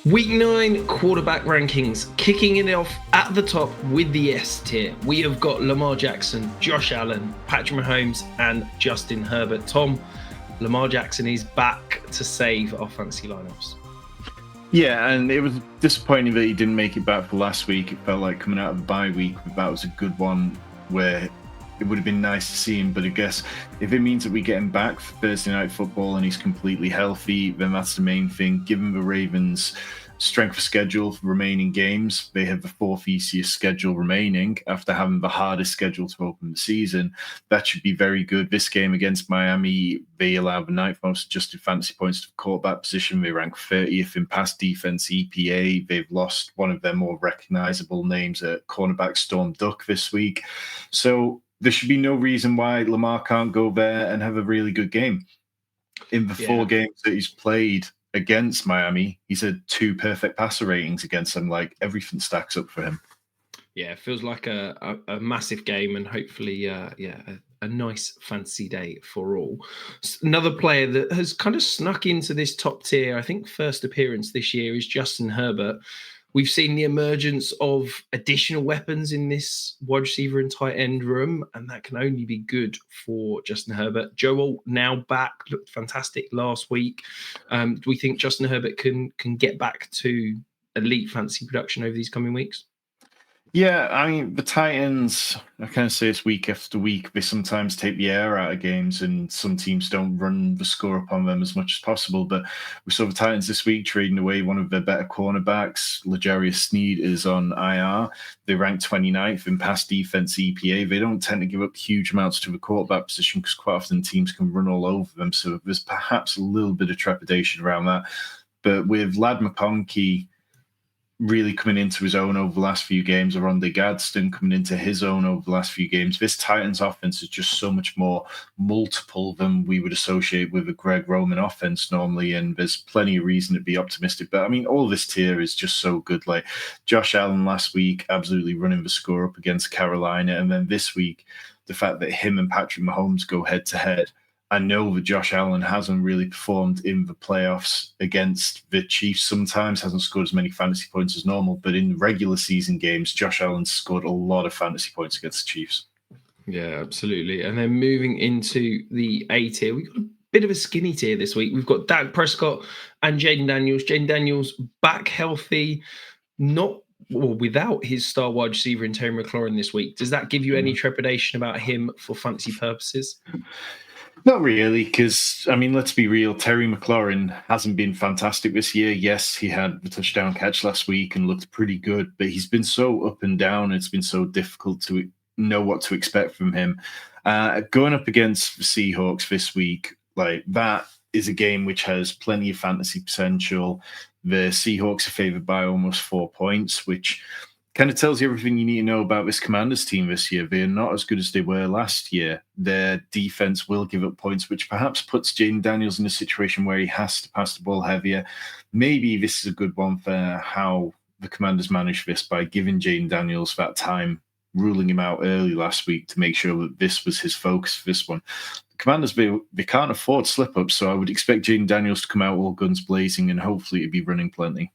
Week 9 quarterback rankings, kicking it off at the top with the S tier. We have got Lamar Jackson, Josh Allen, Patrick Mahomes, and Justin Herbert. Tom, Lamar Jackson is back to save our fantasy lineups. Yeah, and it was disappointing that he didn't make it back for last week. It felt like coming out of the bye week, that was a good one where it would have been nice to see him. But I guess if it means that we get him back for Thursday Night Football and he's completely healthy, then that's the main thing. Given the Ravens' strength of schedule for remaining games, they have the fourth easiest schedule remaining after having the hardest schedule to open the season. That should be very good. This game against Miami, they allow the ninth most adjusted fantasy points to the quarterback position. They rank 30th in pass defense EPA. They've lost one of their more recognizable names at cornerback Storm Duck this week. So there should be no reason why Lamar can't go there and have a really good game. In the four games that he's played against Miami, he's had 2 perfect passer ratings against them. Like, everything stacks up for him. Yeah, it feels like a massive game, and hopefully, a nice fantasy day for all. Another player that has kind of snuck into this top tier, I think first appearance this year, is Justin Herbert. We've seen the emergence of additional weapons in this wide receiver and tight end room, and that can only be good for Justin Herbert. Joe Alt now back, looked fantastic last week. Do we think Justin Herbert can get back to elite fantasy production over these coming weeks? Yeah, I mean, the Titans, I kind of say it's week after week, they sometimes take the air out of games and some teams don't run the score up on them as much as possible. But we saw the Titans this week trading away one of their better cornerbacks. L'Jarius Sneed is on IR. They rank 29th in pass defense EPA. They don't tend to give up huge amounts to the quarterback position because quite often teams can run all over them. So there's perhaps a little bit of trepidation around that. But with Lad McConkey really coming into his own over the last few games, Aronde Gadsden coming into his own over the last few games, this Titans offense is just so much more multiple than we would associate with a Greg Roman offense normally, and there's plenty of reason to be optimistic. But I mean, all this tier is just so good. Like Josh Allen last week, absolutely running the score up against Carolina, and then this week, the fact that him and Patrick Mahomes go head to head. I know that Josh Allen hasn't really performed in the playoffs against the Chiefs sometimes, hasn't scored as many fantasy points as normal, but in regular season games, Josh Allen scored a lot of fantasy points against the Chiefs. Yeah, absolutely. And then moving into the A tier, we've got a bit of a skinny tier this week. We've got Dak Prescott and Jayden Daniels. Jayden Daniels back healthy, without his star wide receiver in Terry McLaurin this week. Does that give you any trepidation about him for fantasy purposes? Not really, because, I mean, let's be real. Terry McLaurin hasn't been fantastic this year. Yes, he had the touchdown catch last week and looked pretty good, but he's been so up and down. It's been so difficult to know what to expect from him. Going up against the Seahawks this week, like that is a game which has plenty of fantasy potential. The Seahawks are favored by almost 4 points, which kind of tells you everything you need to know about this Commanders team this year. They're not as good as they were last year. Their defense will give up points, which perhaps puts Jayden Daniels in a situation where he has to pass the ball heavier. Maybe this is a good one for how the Commanders managed this by giving Jayden Daniels that time, ruling him out early last week to make sure that this was his focus for this one. The Commanders, they can't afford slip-ups, so I would expect Jayden Daniels to come out all guns blazing and hopefully to be running plenty.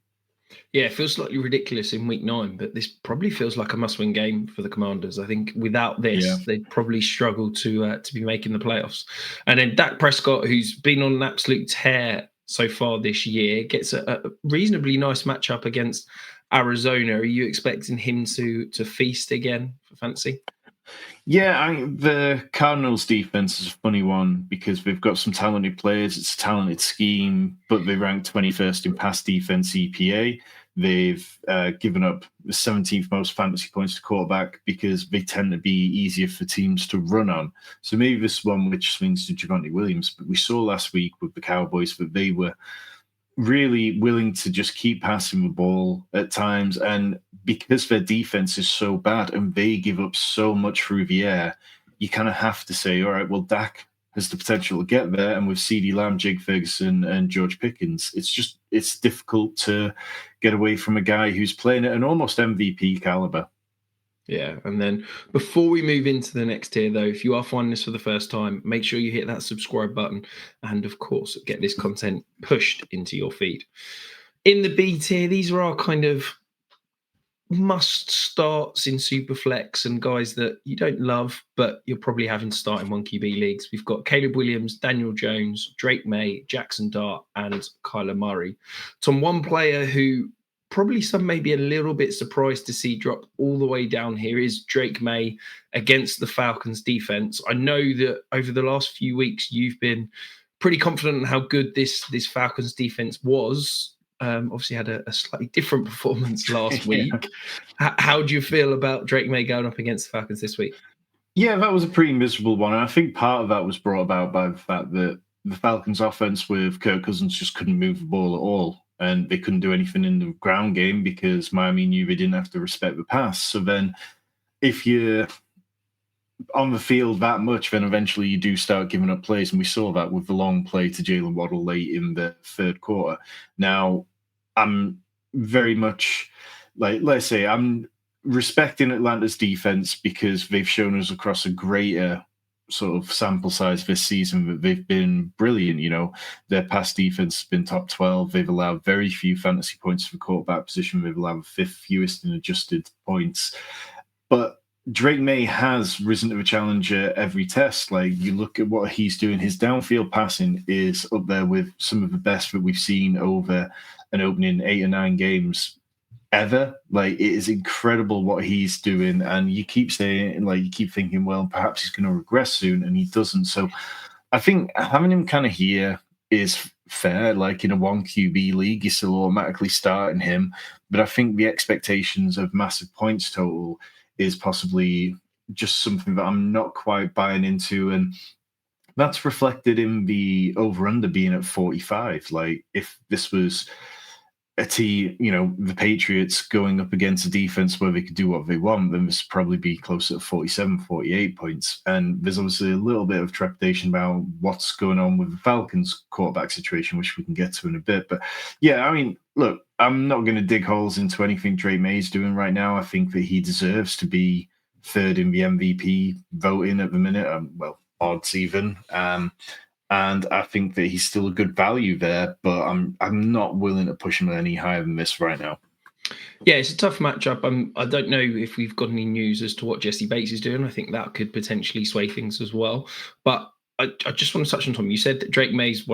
Yeah, it feels slightly ridiculous in week 9, but this probably feels like a must-win game for the Commanders. I think without this, they'd probably struggle to be making the playoffs. And then Dak Prescott, who's been on an absolute tear so far this year, gets a reasonably nice matchup against Arizona. Are you expecting him to feast again for fantasy? Yeah, the Cardinals defense is a funny one because they've got some talented players. It's a talented scheme, but they rank 21st in pass defense EPA. They've given up the 17th most fantasy points to quarterback because they tend to be easier for teams to run on. So maybe this one which swings to Javonte Williams. But we saw last week with the Cowboys that they were really willing to just keep passing the ball at times. And because their defense is so bad and they give up so much through the air, you kind of have to say, all right, well, Dak has the potential to get there. And with CeeDee Lamb, Jake Ferguson, and George Pickens, it's difficult to get away from a guy who's playing at an almost MVP caliber. Yeah, and then before we move into the next tier, though, if you are finding this for the first time, make sure you hit that subscribe button and, of course, get this content pushed into your feed. In the B tier, these are our kind of must starts in Superflex and guys that you don't love, but you're probably having to start in 1QB leagues. We've got Caleb Williams, Daniel Jones, Drake May, Jackson Dart, and Kyler Murray. Tom, one player who probably some may be a little bit surprised to see drop all the way down here is Drake May against the Falcons defense. I know that over the last few weeks, you've been pretty confident in how good this Falcons defense was. Obviously had a slightly different performance last week. How do you feel about Drake May going up against the Falcons this week? Yeah, that was a pretty miserable one. And I think part of that was brought about by the fact that the Falcons offense with Kirk Cousins just couldn't move the ball at all. And they couldn't do anything in the ground game because Miami knew they didn't have to respect the pass. So then if you're on the field that much, then eventually you do start giving up plays. And we saw that with the long play to Jalen Waddle late in the third quarter. Now, I'm very much like, let's say, I'm respecting Atlanta's defense because they've shown us across a greater sort of sample size this season that they've been brilliant. You know, their pass defense has been top 12. They've allowed very few fantasy points for quarterback position. They've allowed the fifth fewest in adjusted points. But Drake May has risen to the challenge at every test. Like, you look at what he's doing, his downfield passing is up there with some of the best that we've seen over an opening 8 or 9 games ever. Like, it is incredible what he's doing. And you keep saying, like, you keep thinking, well, perhaps he's going to regress soon, and he doesn't. So I think having him kind of here is fair. Like, in a 1QB league, you're still automatically starting him. But I think the expectations of massive points total is possibly just something that I'm not quite buying into. And that's reflected in the over-under being at 45. Like, if this was a team, you know, the Patriots going up against a defense where they could do what they want, then this would probably be closer to 47, 48 points. And there's obviously a little bit of trepidation about what's going on with the Falcons quarterback situation, which we can get to in a bit. But yeah, I mean, look, I'm not going to dig holes into anything Drake May's doing right now. I think that he deserves to be third in the MVP voting at the minute. Well, odds even. And I think that he's still a good value there, but I'm not willing to push him any higher than this right now. Yeah, it's a tough matchup. I don't know if we've got any news as to what Jesse Bates is doing. I think that could potentially sway things as well. But I just want to touch on Tom. You said that Drake May's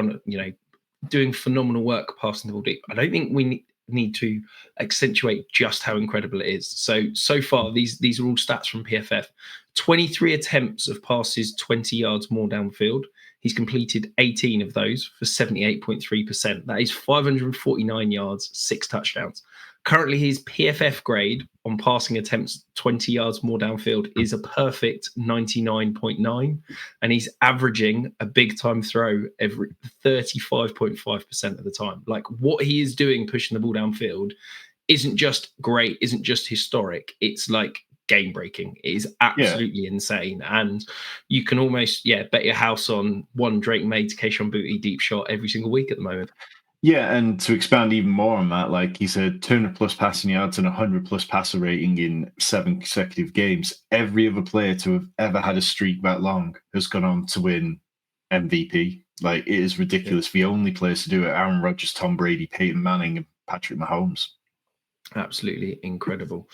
doing phenomenal work passing the ball deep. I don't think we need to accentuate just how incredible it is. So far, these are all stats from PFF. 23 attempts of passes 20 yards more downfield. He's completed 18 of those for 78.3%. That is 549 yards, 6 touchdowns. Currently, his PFF grade on passing attempts 20 yards more downfield is a perfect 99.9, and he's averaging a big time throw every 35.5% of the time. Like, what he is doing pushing the ball downfield isn't just great, isn't just historic. It's like game breaking. It is absolutely insane. And you can almost, bet your house on one Drake May to Kayshon Boutte deep shot every single week at the moment. Yeah, and to expand even more on that, like, he's a 200+ passing yards and 100+ passer rating in 7 consecutive games. Every other player to have ever had a streak that long has gone on to win MVP. Like, it is ridiculous. The only players to do it: Aaron Rodgers, Tom Brady, Peyton Manning, and Patrick Mahomes. Absolutely incredible.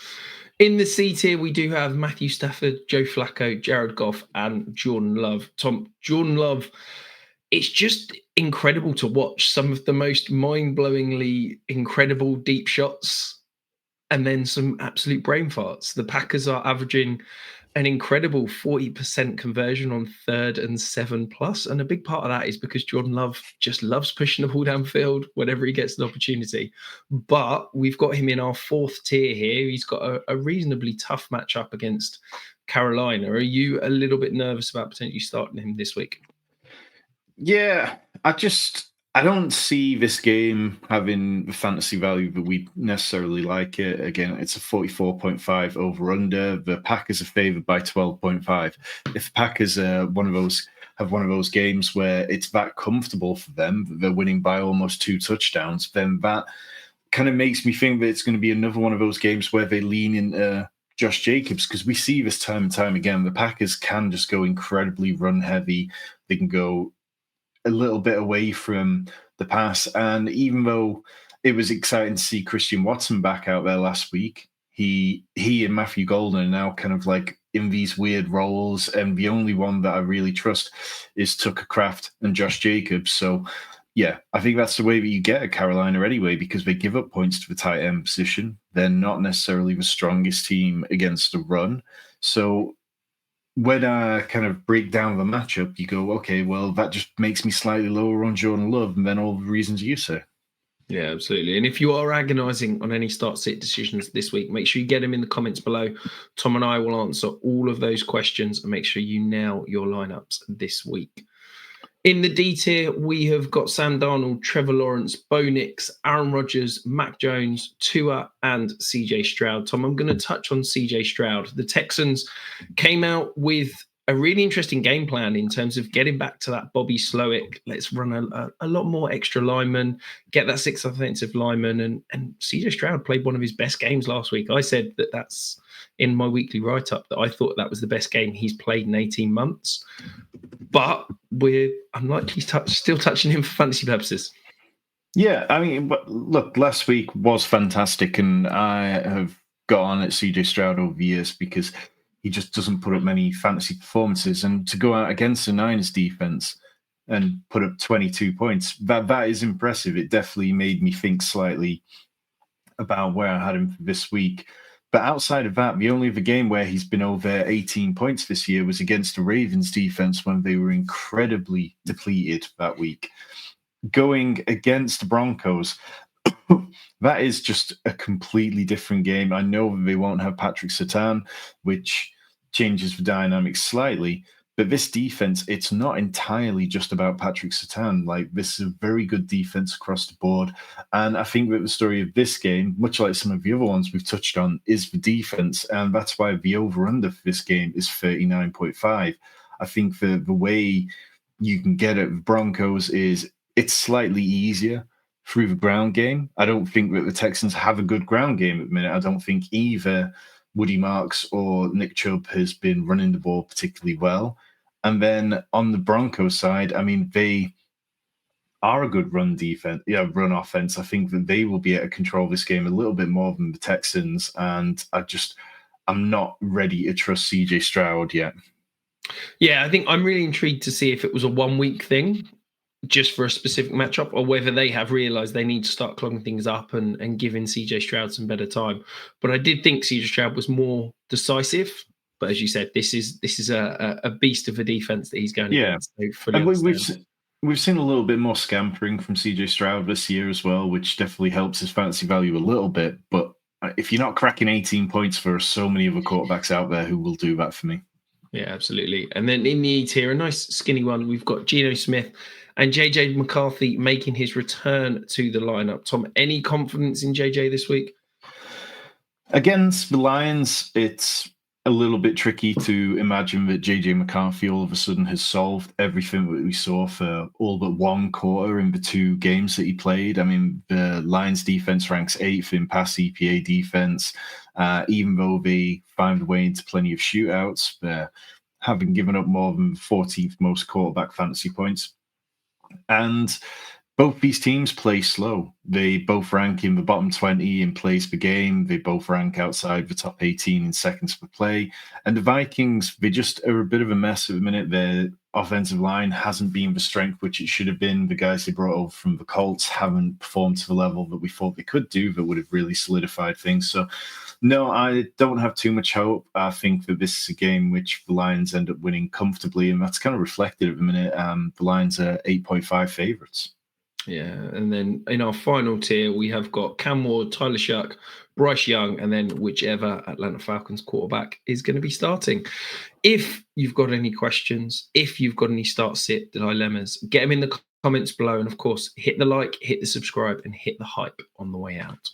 In the C tier, we do have Matthew Stafford, Joe Flacco, Jared Goff, and Jordan Love. Tom, Jordan Love, it's just incredible to watch some of the most mind-blowingly incredible deep shots and then some absolute brain farts. The Packers are averaging an incredible 40% conversion on 3rd and 7+. And a big part of that is because Jordan Love just loves pushing the ball downfield whenever he gets an opportunity. But we've got him in our 4th tier here. He's got a reasonably tough matchup against Carolina. Are you a little bit nervous about potentially starting him this week? Yeah, I don't see this game having the fantasy value that we necessarily like it. Again, it's a 44.5 over under. The Packers are favored by 12.5. If the Packers have one of those games where it's that comfortable for them, that they're winning by almost 2 touchdowns, then that kind of makes me think that it's going to be another one of those games where they lean into Josh Jacobs, because we see this time and time again. The Packers can just go incredibly run heavy. They can go a little bit away from the pass. And even though it was exciting to see Christian Watson back out there last week. He and Matthew Golden are now kind of like in these weird roles, and the only one that I really trust is Tucker Kraft and Josh Jacobs. So, yeah, I think that's the way that you get at Carolina anyway, because they give up points to the tight end position. They're not necessarily the strongest team against the run. So when I kind of break down the matchup, you go, okay, well, that just makes me slightly lower on Jordan Love than all the reasons you say. Yeah, absolutely. And if you are agonizing on any start-sit decisions this week, make sure you get them in the comments below. Tom and I will answer all of those questions and make sure you nail your lineups this week. In the D tier, we have got Sam Darnold, Trevor Lawrence, Bo Nix, Aaron Rodgers, Mac Jones, Tua, and CJ Stroud. Tom, I'm going to touch on CJ Stroud. The Texans came out with a really interesting game plan in terms of getting back to that Bobby Slowick. Let's run a lot more extra linemen, get that sixth offensive lineman. And CJ Stroud played one of his best games last week. I said that's in my weekly write-up that I thought that was the best game he's played in 18 months. But we're unlikely still touching him for fantasy purposes. Yeah, I mean, but look, last week was fantastic, and I have got on at CJ Stroud over the years because he just doesn't put up many fantasy performances. And to go out against the Niners defense and put up 22 points, that is impressive. It definitely made me think slightly about where I had him for this week. But outside of that, the only other game where he's been over 18 points this year was against the Ravens defense when they were incredibly depleted that week. Going against the Broncos, that is just a completely different game. I know that they won't have Patrick Surtain, which changes the dynamics slightly. But this defense, it's not entirely just about Patrick Surtain. Like, this is a very good defense across the board. And I think that the story of this game, much like some of the other ones we've touched on, is the defense. And that's why the over-under for this game is 39.5. I think the way you can get at the Broncos is it's slightly easier through the ground game. I don't think that the Texans have a good ground game at the minute. I don't think either Woody Marks or Nick Chubb has been running the ball particularly well. And then on the Broncos side, I mean, they are a good run offense. I think that they will be able to control this game a little bit more than the Texans. And I'm not ready to trust CJ Stroud yet. Yeah, I think I'm really intrigued to see if it was a 1 week thing just for a specific matchup, or whether they have realized they need to start clogging things up and giving CJ Stroud some better time. But I did think CJ Stroud was more decisive. But as you said, this is a beast of a defense that he's going against. So and we've seen a little bit more scampering from CJ Stroud this year as well, which definitely helps his fantasy value a little bit. But if you're not cracking 18 points, there are so many other quarterbacks out there who will do that for me. Yeah, absolutely. And then in the E tier, a nice skinny one, we've got Geno Smith and JJ McCarthy making his return to the lineup. Tom, any confidence in JJ this week? Against the Lions, it's a little bit tricky to imagine that JJ McCarthy all of a sudden has solved everything that we saw for all but one quarter in the 2 games that he played. I mean, the Lions defense ranks 8th in pass EPA defense, even though they find a way into plenty of shootouts. They're having given up more than 14th most quarterback fantasy points. And both these teams play slow. They both rank in the bottom 20 in plays per game. They both rank outside the top 18 in seconds per play. And the Vikings, they just are a bit of a mess at the minute. Their offensive line hasn't been the strength which it should have been. The guys they brought over from the Colts haven't performed to the level that we thought they could do that would have really solidified things. So, no, I don't have too much hope. I think that this is a game which the Lions end up winning comfortably, and that's kind of reflected at the minute. The Lions are 8.5 favorites. Yeah, and then in our final tier, we have got Cam Ward, Tyler Shuck, Bryce Young, and then whichever Atlanta Falcons quarterback is going to be starting. If you've got any questions, if you've got any start-sit dilemmas, get them in the comments below. And of course, hit the like, hit the subscribe, and hit the hype on the way out.